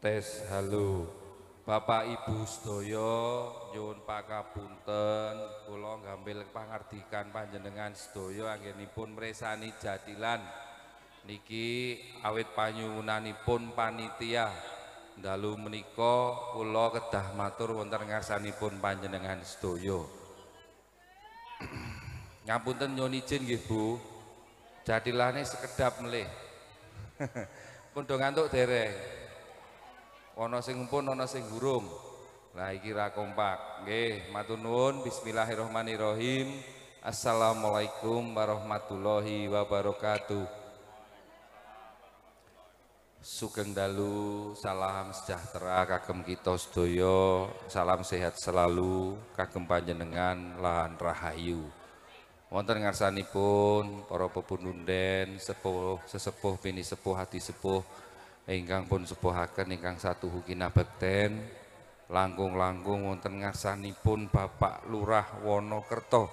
Tes halo Bapak Ibu sedaya nyuwun pakapunten kula ngambil pangardikan panjenengan sedaya anggenipun mresani jadilan niki awit panyuwunanipun panitia dalu menika kula kedah matur wonten ngarsanipun panjenengan sedaya. Ngapunten nyuwun izin nggih Bu, jadilane sekedap melih. Pun do ngantuk dereng. Ana sing mumpun ana sing gurung. Lah iki ra kompak. Nggih, matur nuwun. Bismillahirrahmanirrahim. Assalamualaikum warahmatullahi wabarakatuh. Sugeng dalu, salam sejahtera kagem kita sedaya, salam sehat selalu kagem panjenengan lan rahayu. Wonten ngarsanipun para pepundhen sepuh sesepuh bini sepuh hati sepuh ingkang pun sepuhaken ingkang satuhu kinabekten langkung-langkung wonten ngarsanipun Bapak Lurah Wonokerto,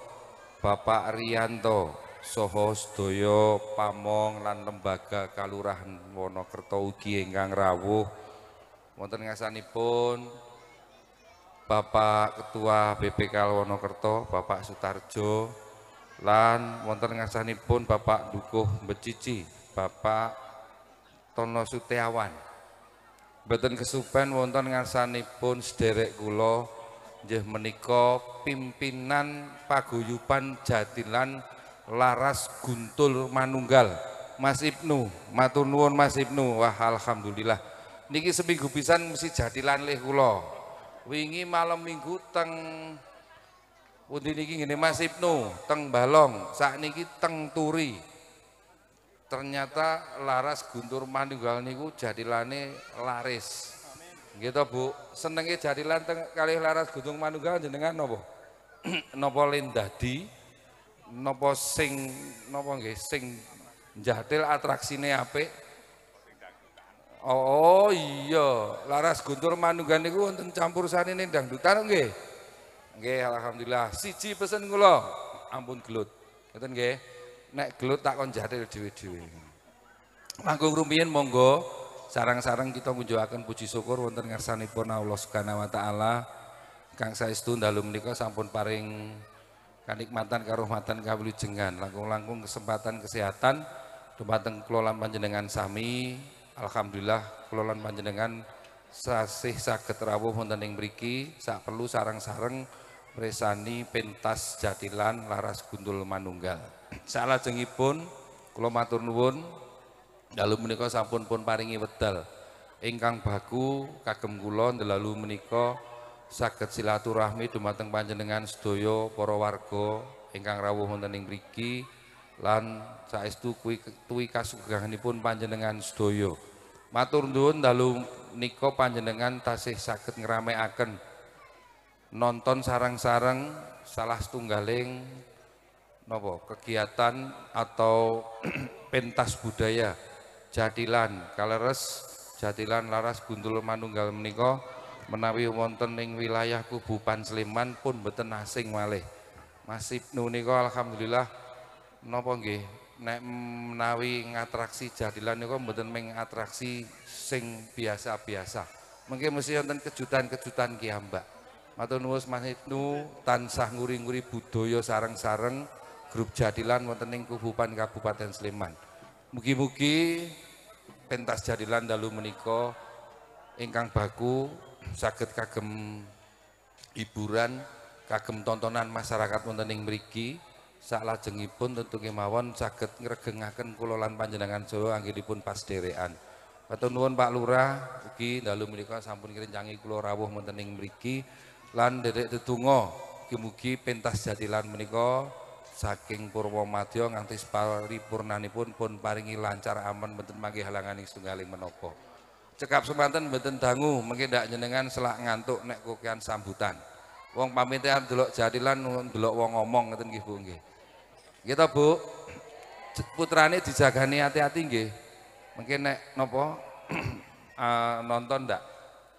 Bapak Riyanto saha sedaya pamong lan lembaga kalurahan Wonokerto ugi ingkang rawuh wonten ngarsanipun Bapak Ketua BPK Wonokerto, Bapak Sutarjo lan wonten ngarsanipun Bapak Dukuh Becici, Bapak Tono Sutiawan. Mboten kesupen wonten ngarsanipun sederek kula nggih menika pimpinan paguyuban Jadilan Laras Guntul Manunggal, Mas Ibnu. Matur nuwun Mas Ibnu. Wah alhamdulillah. Niki seminggu pisan mesti jadilan lih kula. Wingi malam Minggu teng pundi niki ngene Mas Ibnu, teng Balong, sakniki teng Turi. Ternyata Laras Guntur Manunggal niku jadilane laris. Nggih to Bu, senenge jadilan kalih Laras Guntur Manunggal jenengan napa? Napa lendadi? Napa sing napa nggih sing njatil atraksine apik? Oh iya, Laras Guntur Manunggal niku wonten campur sanine dangdutan nggih. Nggih alhamdulillah. Siji pesen kula, ampun gelut. Ngoten nggih. Nek gelut tak kon jatil dhewe-dhewe. Langkung rumiyin monggo sarang-sarang kita ngunjukaken puji syukur wonten ngarsanipun Allah Subhanahu wa taala. Kang saestu dalu menika sampun paring kanikmatan karuhmatan kawilujengan. Langkung-langkung kesempatan kesehatan dumateng kula lan panjenengan sami. Alhamdulillah kula lan panjenengan sasih saged rawuh wonten ing mriki sak perlu sareng-sareng resani pentas Jadilan Laras Guntul Manunggal. Salajengipun kula matur nuwun dalu menika sampun pun paringi wedal ingkang baku kagem kula dalu menika saged silaturahmi dumateng panjenengan sedaya para warga ingkang rawuh wonten ing mriki lan saestu tuwi kasugenganipun panjenengan sedaya. Matur nuwun dalu menika panjenengan tasih saged ngramekaken nonton sareng-sareng salah setunggaling napa kegiatan atau pentas budaya Jadilan kaleres Jadilan Laras Guntul Manunggal menika menawi wonten ing wilayah Kubupan Sleman pun mboten asing malih. Mas Ibnu nika alhamdulillah napa nggih nek menawi ngatraksi Jadilan nika mboten mung atraksi sing biasa-biasa. Mungkin mesti wonten kejutan-kejutan ki mbak. Matur nuwun Mas Ibnu tansah nguri-nguri budaya sareng-sareng grup Jadilan wonten ing Kubupan Kabupaten Sleman. Mugi-mugi pentas Jadilan dalu menika ingkang baku saged kagem hiburan, kagem tontonan masyarakat wonten ing mriki. Salajengipun tentu kemawon saged ngregengaken kula lan panjenengan Jawa anggenipun pasderekan. Matur nuwun Pak Lurah ugi dalu menika sampun ngrencangi kula rawuh wonten ing mriki lan nderek tetungga mugi-mugi pentas Jadilan menika saking Purwomadya nganti paripurnanipun pun paringi lancar aman mboten mangke halangan ing setunggaling menapa. Cekap semanten mboten dangu mengki ndak jenengan selak ngantuk nek kokean sambutan. Wong pamitian delok Jadilan delok wong ngomong ngoten nggih Bu nggih. Nggih to Bu. Putrane dijagani hati-hati nggih. Mungkin nek napa nonton ndak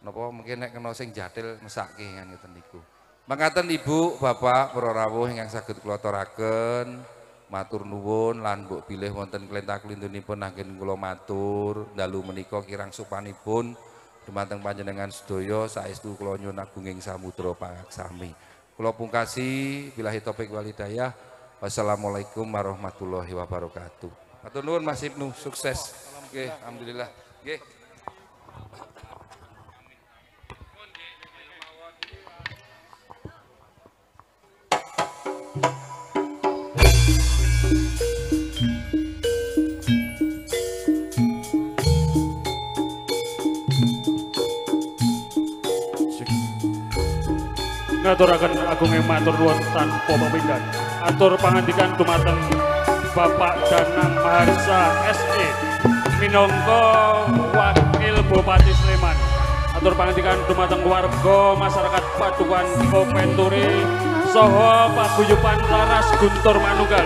napa mungkin nek kena sing jadil mesake kan ngoten niku. Mangkaten Ibu, Bapak, para rawuh ingkang saged kula aturaken, matur nuwun lan mbok bilih wonten klentah-klintunipun anggen kula matur dalu menika kirang supanipun dumateng panjenengan sedaya saestu kula nyuwun agunging samudra pangaksami. Kula pungkasi billahi taufik wal hidayah. Wassalamualaikum warahmatullahi wabarakatuh. Matur nuwun Mas Ibnu, sukses. Nggih, alhamdulillah. Nggih. Ngaturaken agunging matur nuwun tanpa pamindhan. Atur pangandikan dumateng Bapak Danang Maharsa SE minangka Wakil Bupati Sleman. Atur pangandikan dumateng warga masyarakat Padukan Kopenturi saha paguyuban Laras Guntur Manunggal.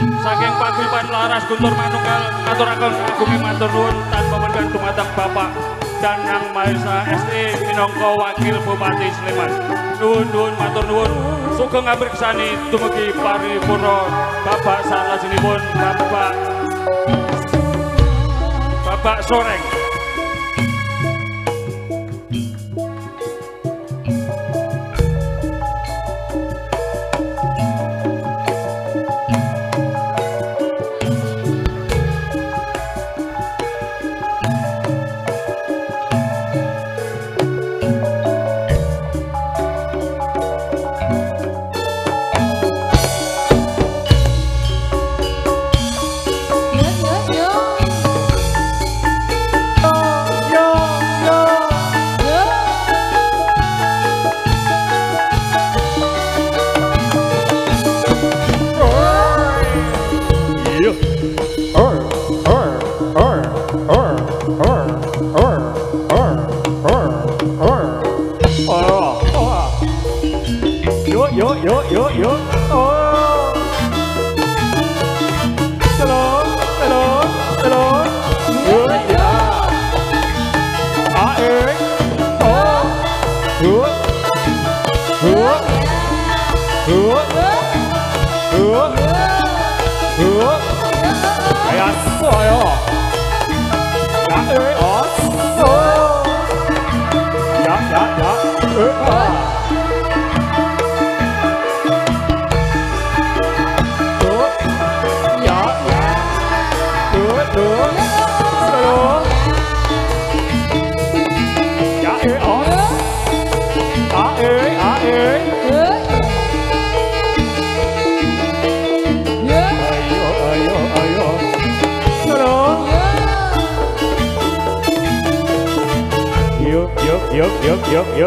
Saking paguyuban Laras Guntur Manunggal ngaturaken agunging matur nuwun tanpa pamindhan dumateng Bapak Danang Maharsa SE minangka Wakil Bupati Sleman. Nuwun matur nuwun sugeng ngabreksani dumugi paripurna Bapak salajengipun Bapak Soreng.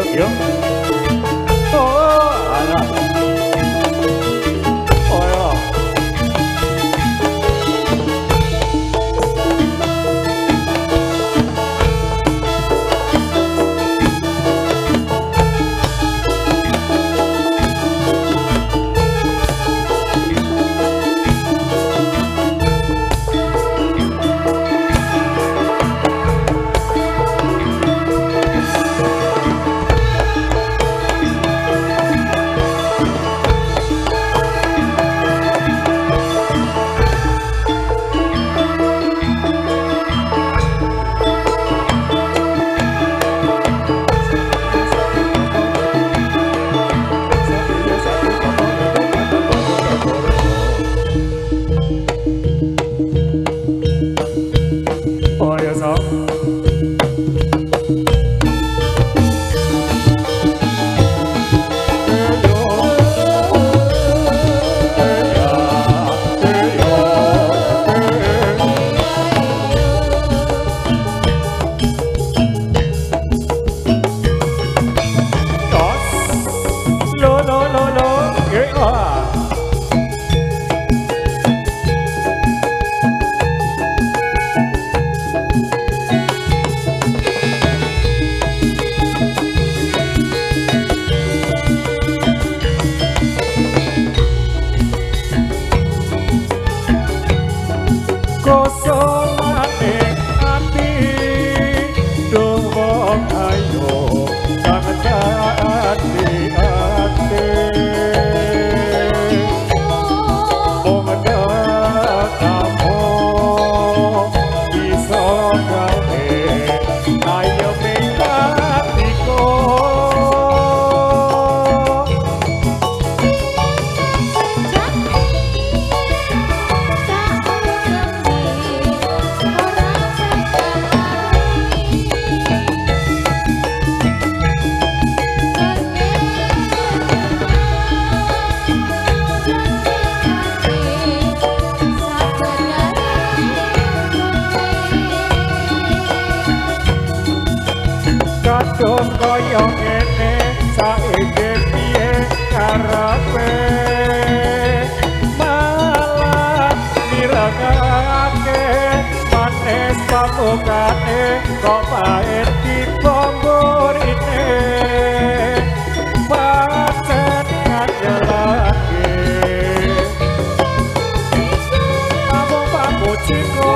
Yuk. Oh, anak. Oh, ya. Dong koyo ngene saiki piye karepe malah nirangake manis pamukane kok pahit dipomborine pancen ngandelake kamu pamuciko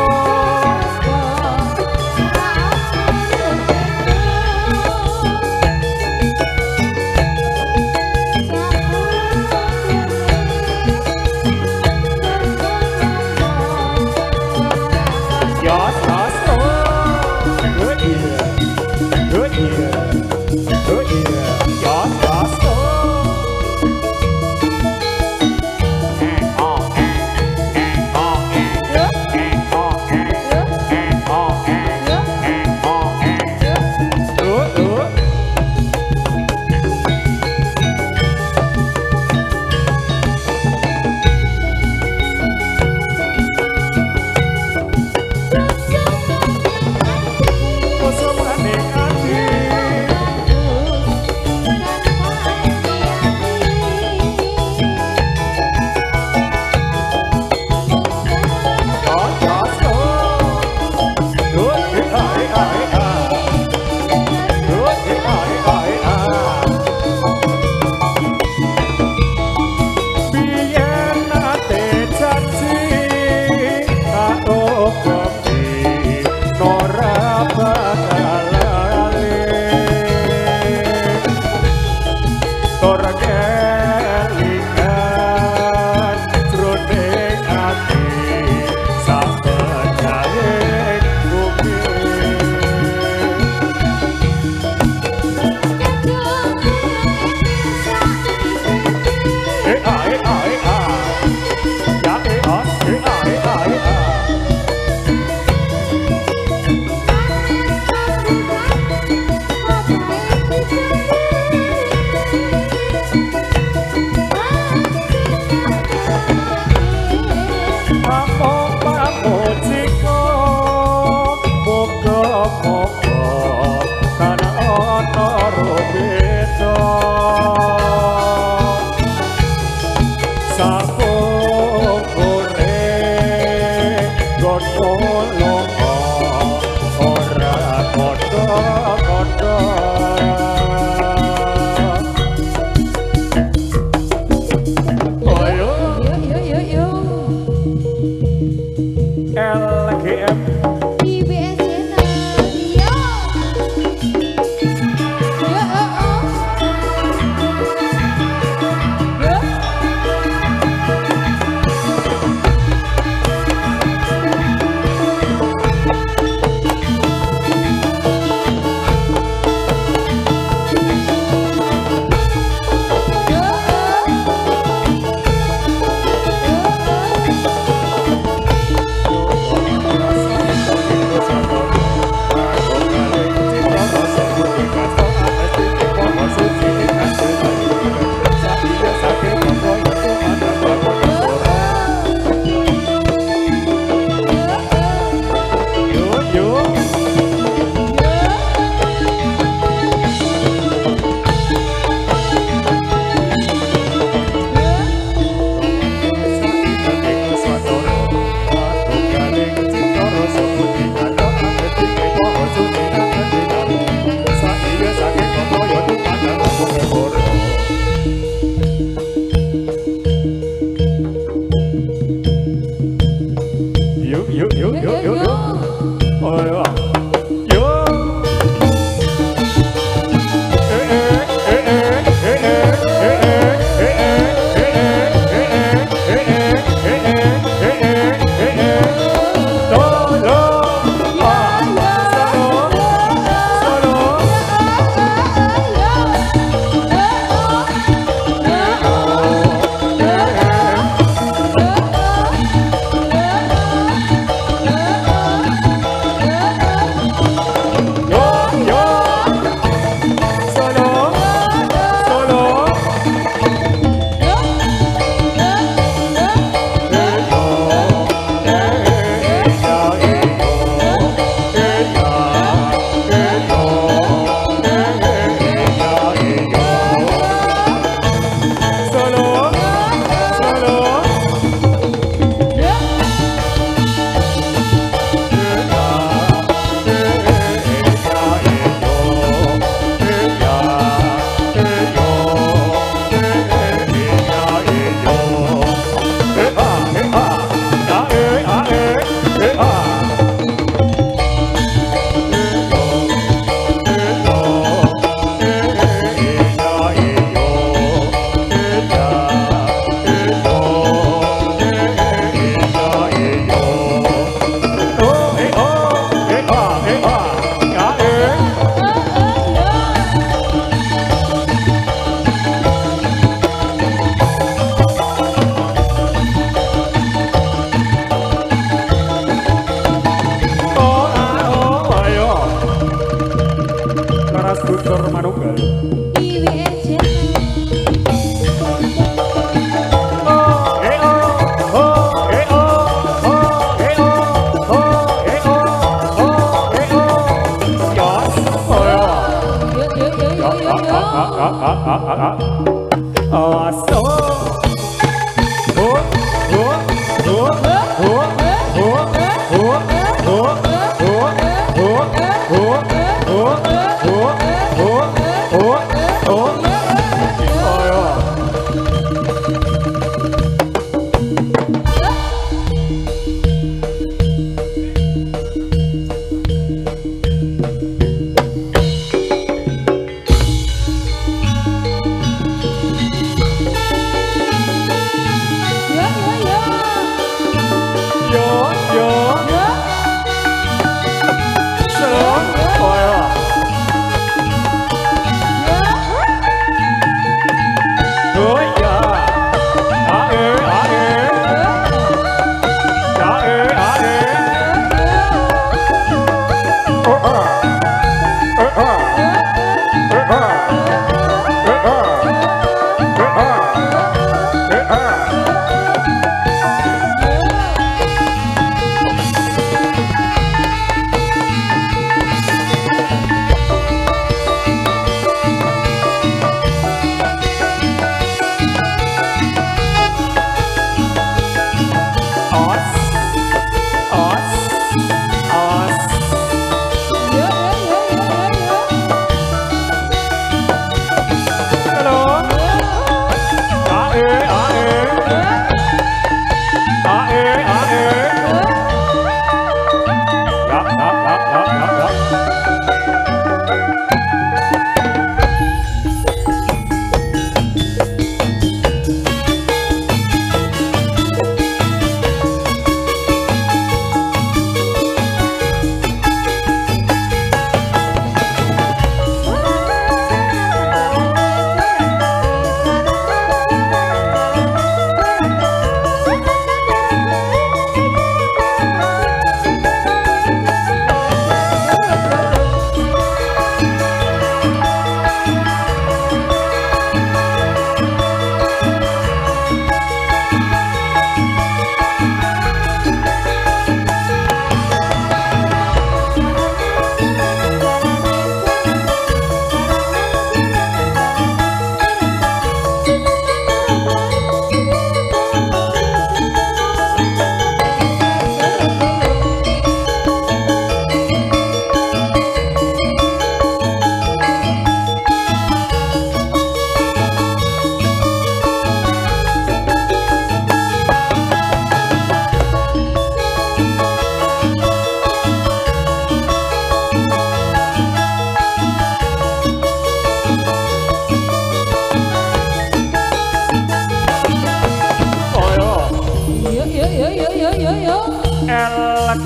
Guntur Manunggal.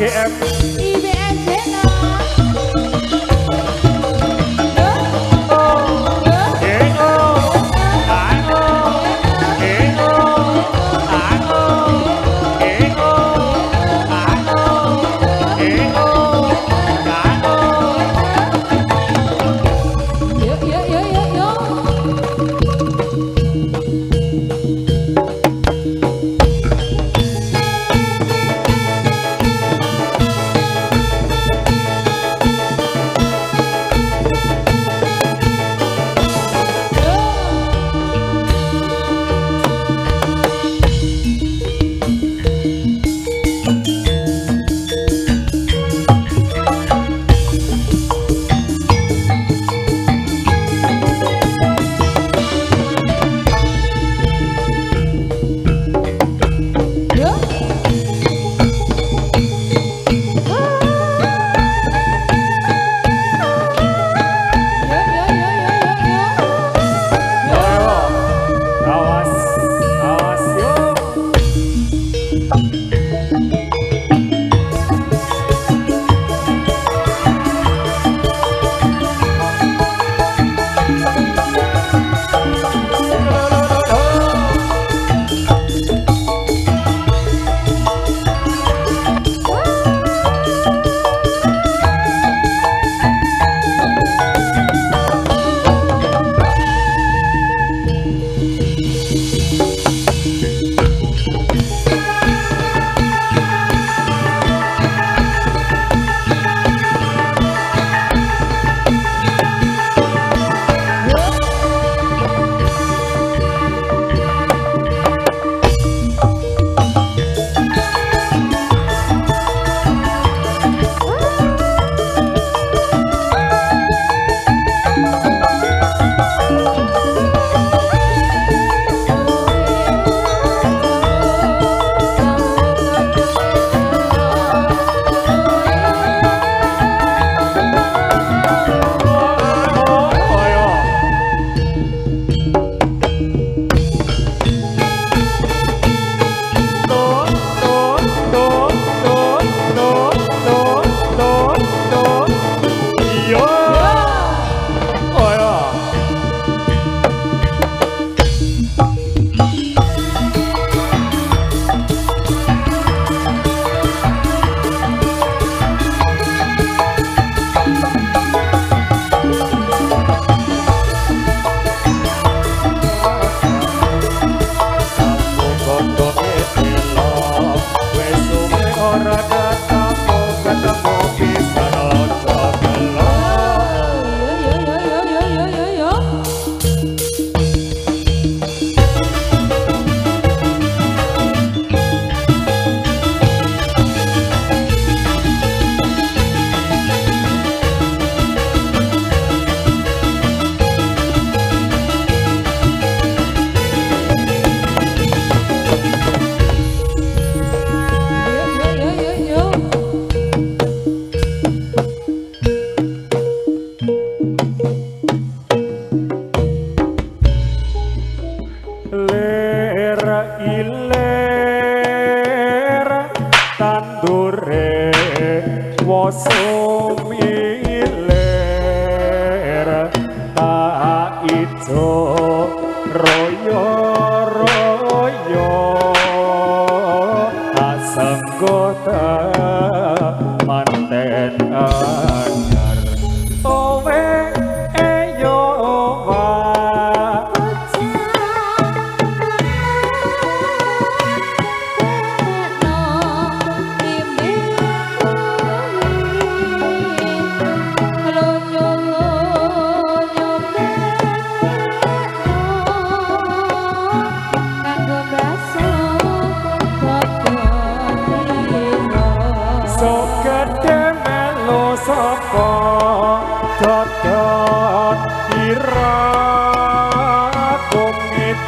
LGM IBM Channel. Yo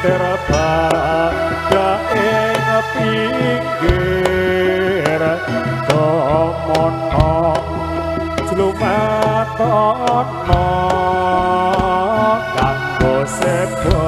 terbada ing pinggir komono jlumatono kanggo sepo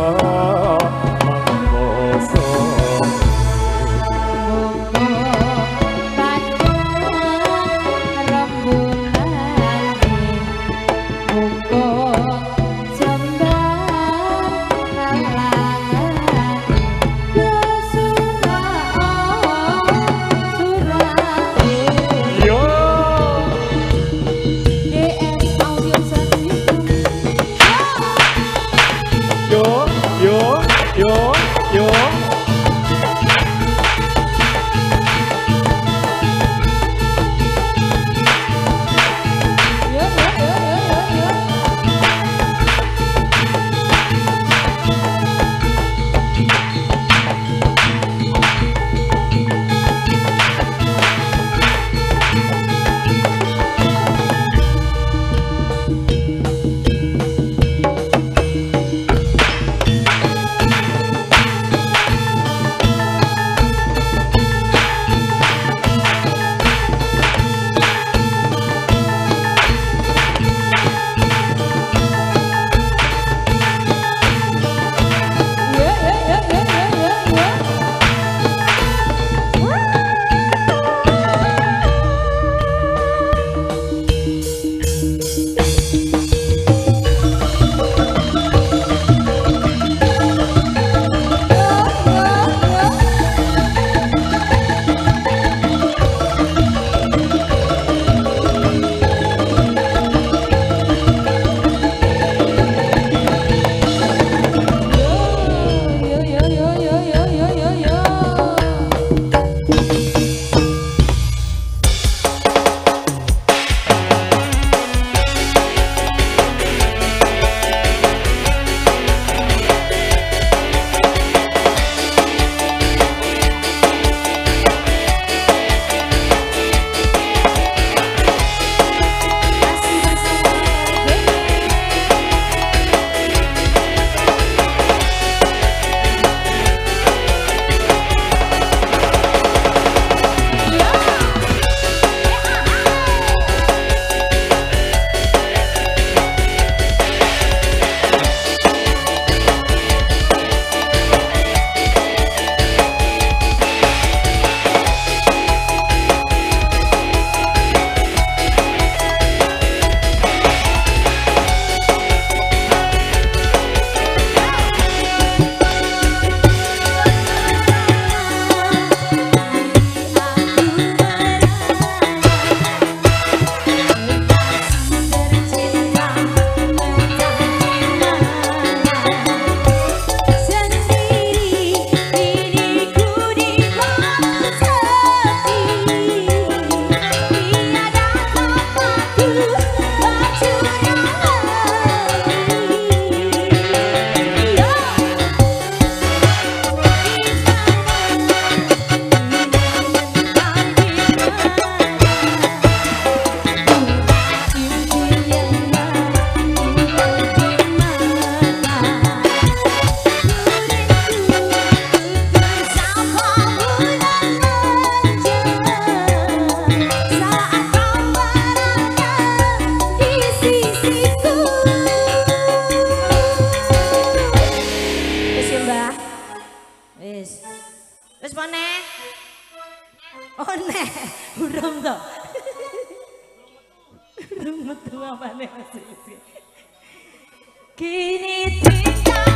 Kini tinggal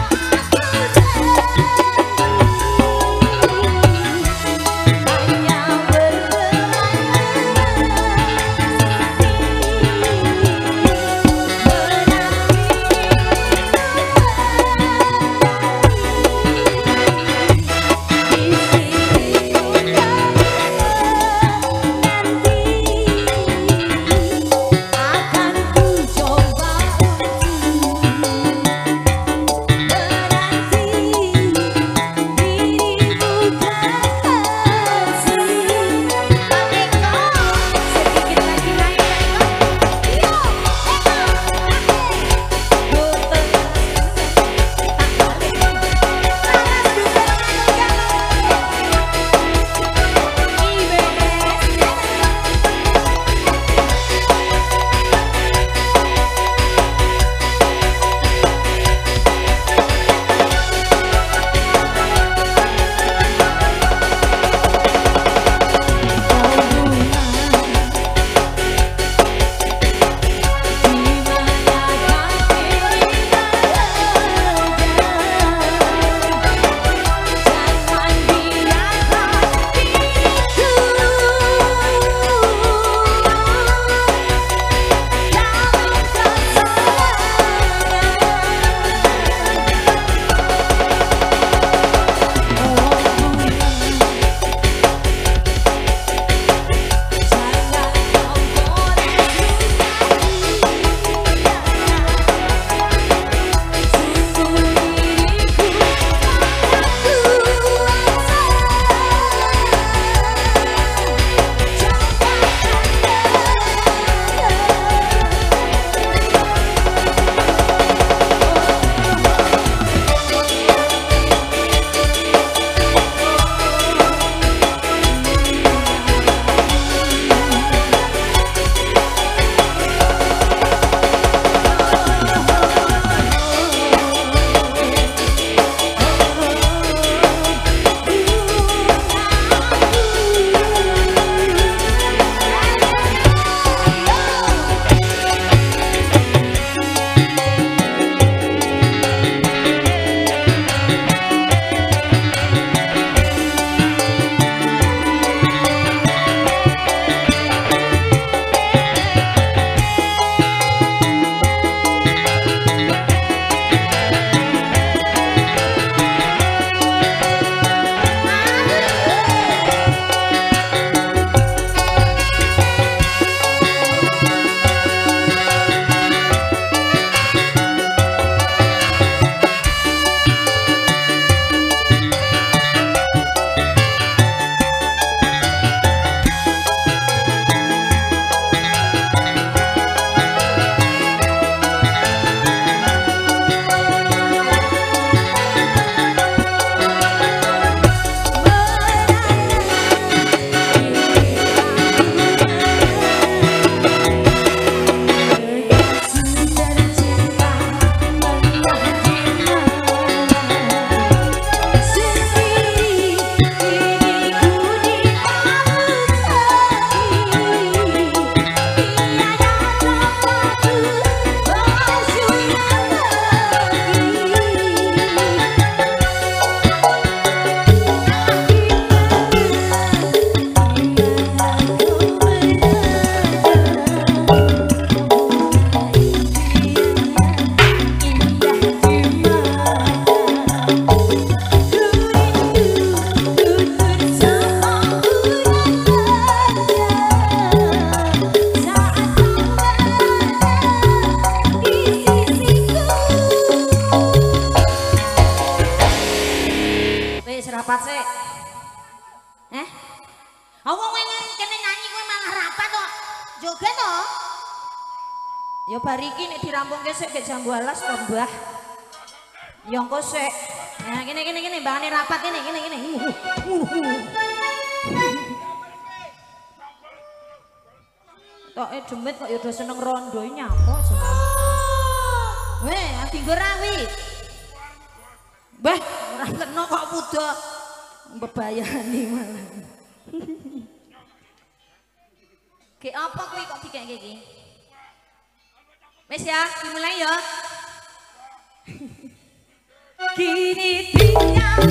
aku hanya akan ku coba untuk rapat sih. Aku kene nyanyi kowe malah rapat kok. Joget to. Ya bar iki nek dirampungke sik ke jam 12 to, Mbah. Ya engko sik. Nah, kene mbahane rapat kene. Toke demit kok ya udah seneng rondo nyapa jenenge. Weh, ati nggo rawi. Mbah, ora kena kok muda. Bebayani malah. Ki apa kuwi kok dikek iki? Wes ya, dimulai ya. Kini tinggal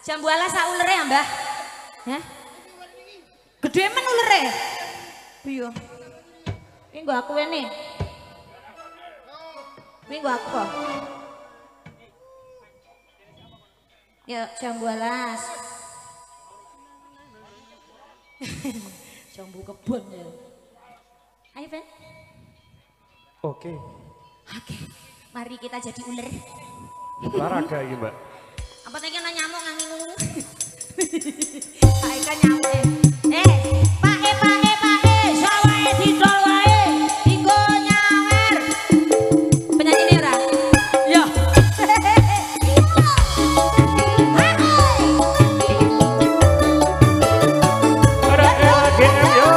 Jam 12 sak ulere ya, Mbah? Hah? Gede men ulere. Iya. Ini nggo aku ini. Ini nggo aku kok. Ya, jam 12. Jambu kebon ya. Ayo, Ben. Oke. Oke. Mari kita jadi ular. Olahraga ini, Mbak. Apa tadi kena nyamuk ngangin ngomong? Pak ikan nyamuk. Pak sawae didol wae. Dinggo nyawer. Penyanyi ini ora? Ya. Ada LGM yo.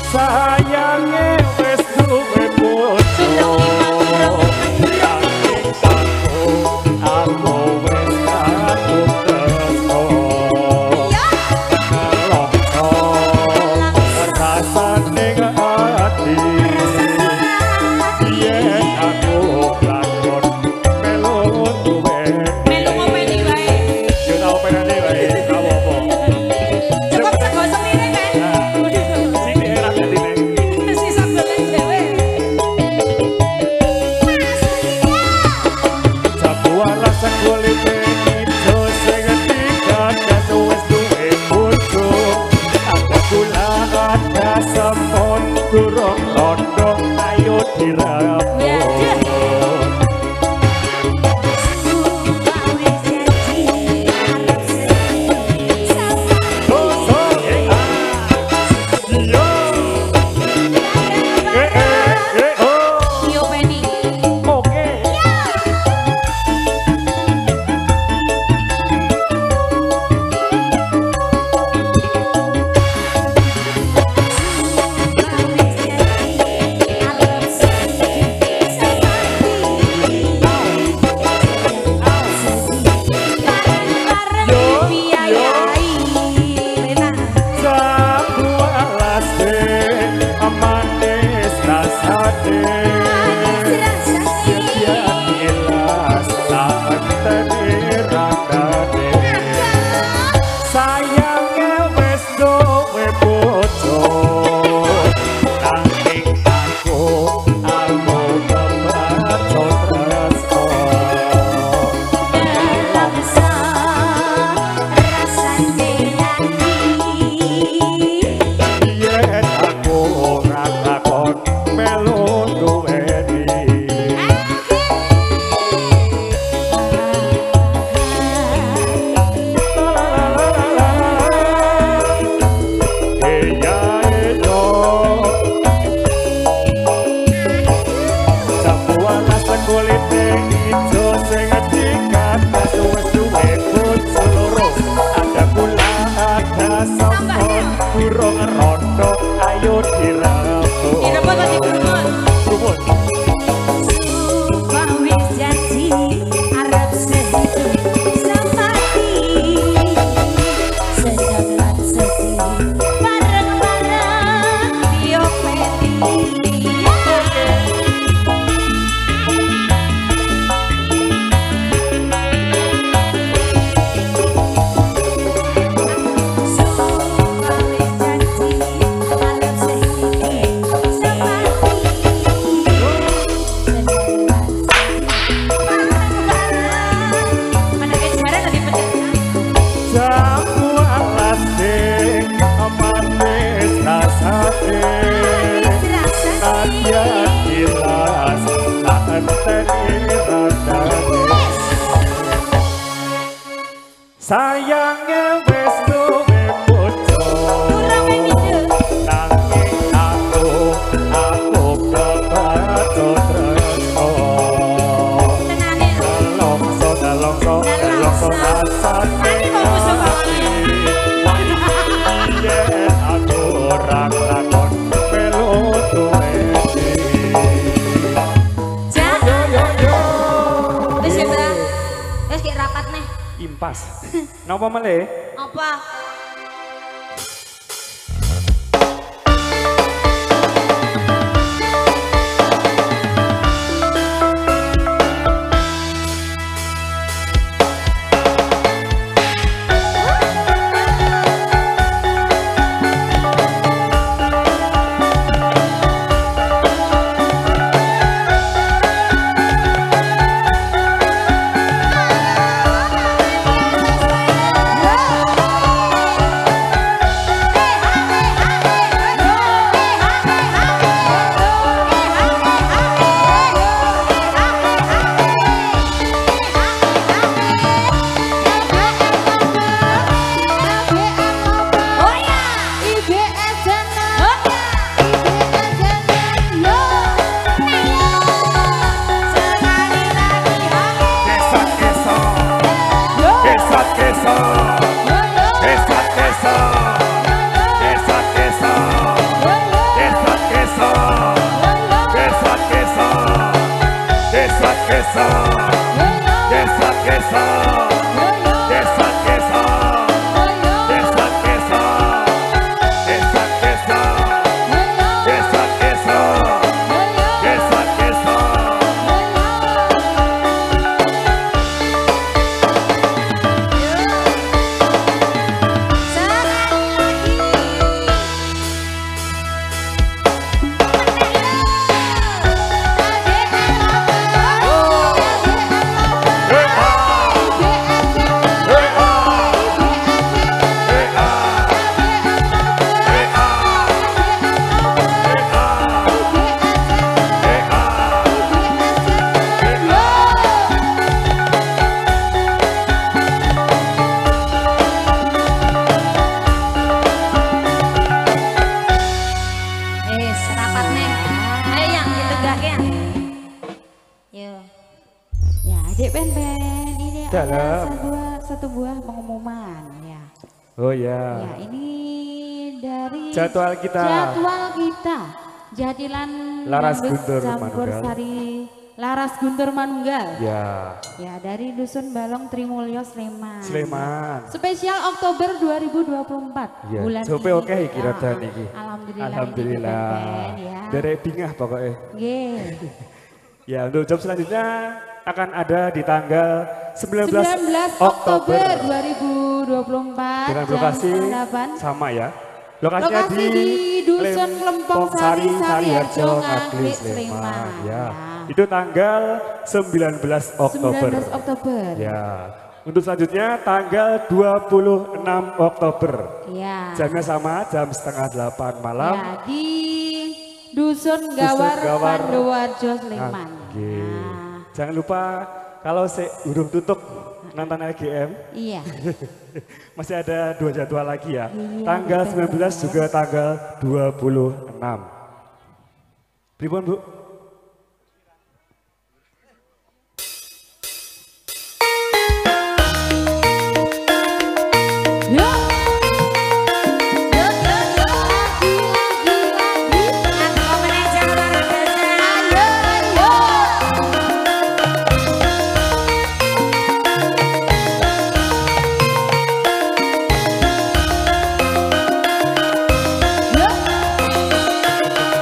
Sayangnya wes Sayangnya wes duwe bojo nanging aku kebaco tresno nelongso rasane yen aku ora lakon melu duwe Wis ya, Bra. Wis ki rapat nih. impas. Napa meleh? Apa? Satu buah pengumuman ya. Oh ya. Ya, ini dari jadwal kita. Jadilan Laras Guntur Campur Manunggal. Sari Laras Guntur Manunggal. Ya. Ya, dari Dusun Balong Trimulyo Sleman. Sleman. Spesial Oktober 2024. Ya. Bulan Coba ini. oke kira dan iki. Alhamdulillah. Alhamdulillah. Ya. Dari bingah pokoknya. Nggih. Ya, untuk job selanjutnya akan ada di tanggal 19 Oktober 2024 dengan lokasi jam 8. sama ya. Lokasinya Lokasi di Dusun Lempong Sari, Sariharjo, Ngaglik, Ngaglik, Sleman. Sleman. Ya. Ya. Itu tanggal 19 Oktober. 19 Oktober. Ya. Untuk selanjutnya tanggal 26 Oktober. Ya. Jamnya sama, jam setengah 8 malam. Ya, di Dusun Gawar, Pandowarjo, Sleman. Oke. Nah, Jangan lupa kalau urung tutup nonton LGM. iya. Masih ada 2 jadwal lagi ya. Iya, Tanggal betul. 19 juga tanggal 26. Pripun, Bu? Yuk.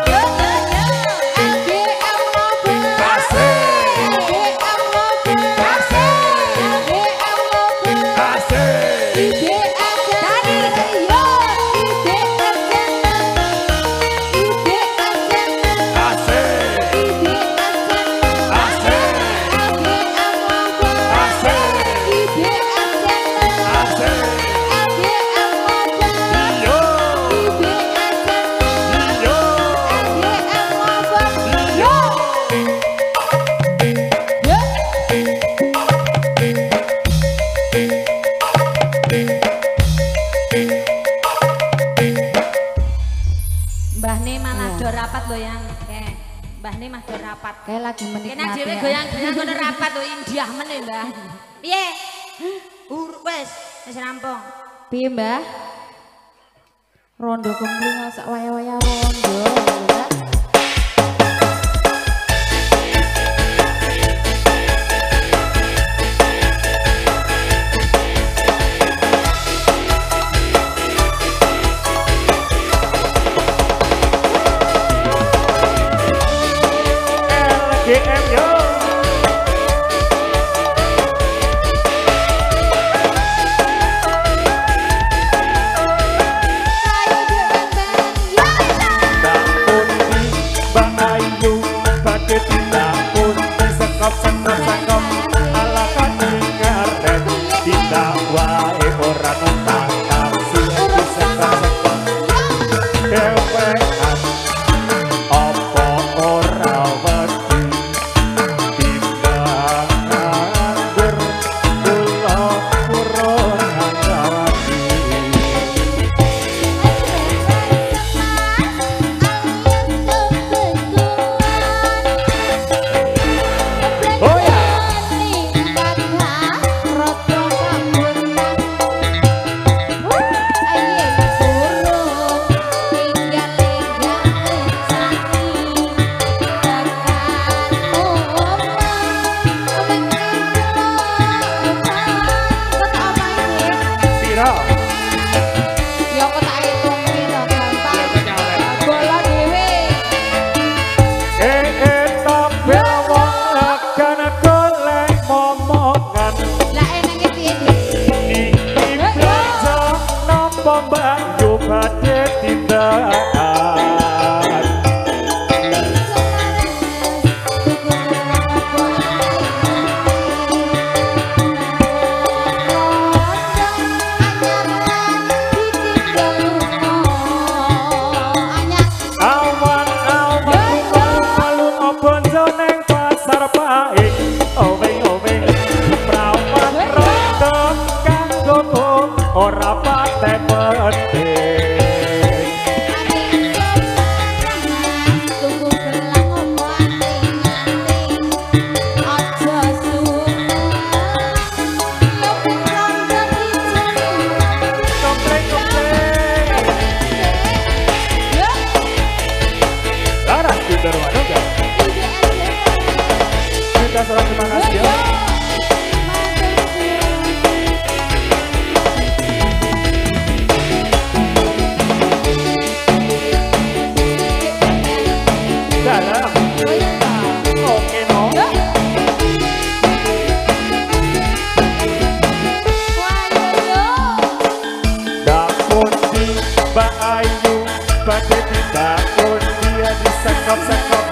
Yo. goyang kayak Mbah ini mah do rapat. Kayak lagi Kena menikmati. dhewe Ya. goyang-goyang kono rapat tuh Indiah men ya, Mbah. Piye? Wis rampung. Piye Mbah? Rondo kempling sak waya-waya rondo. Mbah. GM yo. Terima kasih ya. Dalam. Oke no. Dapun di Mbak Ayu, badai di dapun dia disekop-sekop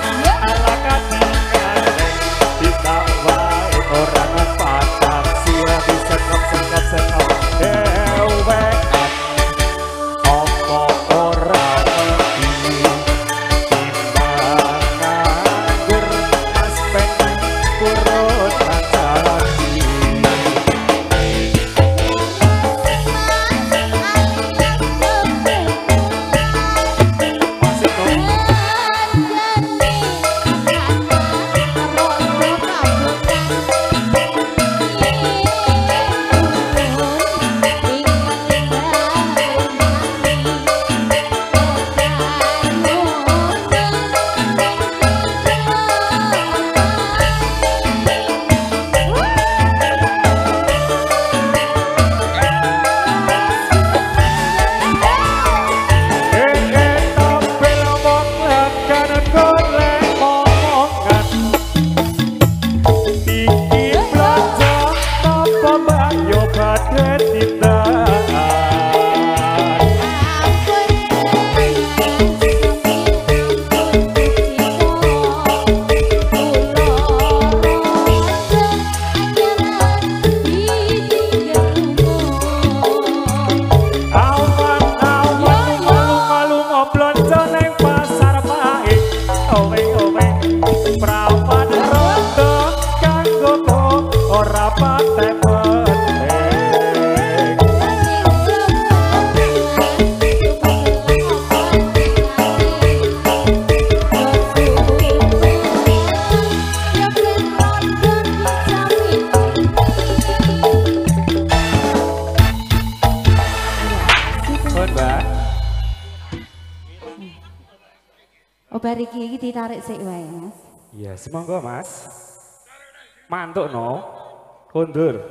ala katikan ditawai orang patah sia disekop-sekop dewean opo ora wedi timbangan gur mas pengen kurut kancalati masih no. mriki iki ditarik sik wae, Mas. Iya, semonggo Mas. Mantuk no. Kondur.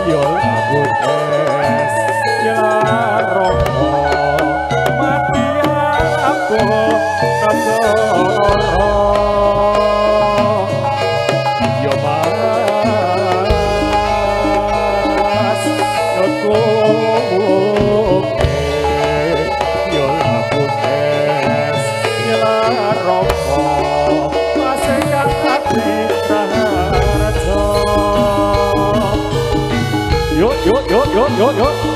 yo lagu es ya roko mati aku negoro yo mas aku yo lagu es ya roko masih kakak Yo, yo, yo, yo, yo, yo.